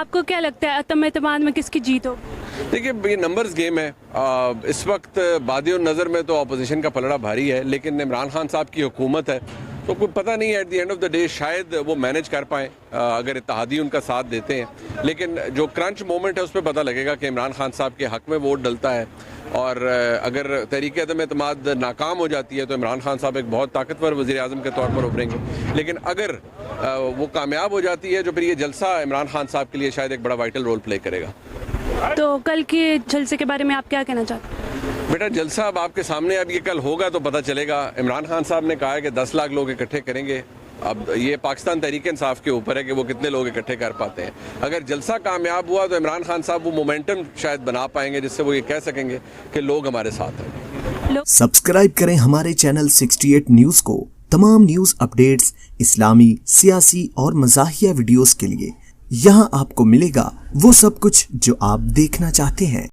आपको क्या लगता है अतम एतमाद में किसकी जीत हो? देखिए, ये नंबर्स गेम है। इस वक्त बादी और नज़र में तो अपोजिशन का पलड़ा भारी है, लेकिन इमरान खान साहब की हुकूमत है, तो कोई पता नहीं है at the end of the day शायद वो मैनेज कर पाएँ अगर इत्तेहादी उनका साथ देते हैं। लेकिन जो क्रंच मोमेंट है उस पर पता लगेगा कि इमरान खान साहब के हक़ में वोट डलता है, और अगर तहरीक अदम एतमाद नाकाम हो जाती है तो इमरान खान साहब एक बहुत ताकतवर वज़ीर आज़म के तौर पर उभरेंगे। लेकिन अगर वो कामयाब हो जाती है, जो फिर ये जलसा इमरान खान साहब के लिए शायद एक बड़ा वाइटल रोल प्ले करेगा। तो कल के जलसे के बारे में आप क्या कहना चाहते हैं? बेटा, जलसा अब आपके सामने, अब ये कल होगा तो पता चलेगा। इमरान खान साहब ने कहा है कि 10 लाख लोग इकट्ठे करेंगे। अब ये पाकिस्तान तहरीक इंसाफ के ऊपर है कि वो कितने लोग इकट्ठे कर पाते हैं। अगर जलसा कामयाब हुआ तो इमरान खान साहब वो मोमेंटम शायद बना पाएंगे जिससे वो ये कह सकेंगे कि लोग हमारे साथ हैं। सब्सक्राइब करें हमारे चैनल 68 न्यूज़ को तमाम न्यूज़ अपडेट्स, इस्लामी, सियासी और मज़ाहिया वीडियोस के लिए। यहाँ आपको मिलेगा वो सब कुछ जो आप देखना चाहते हैं।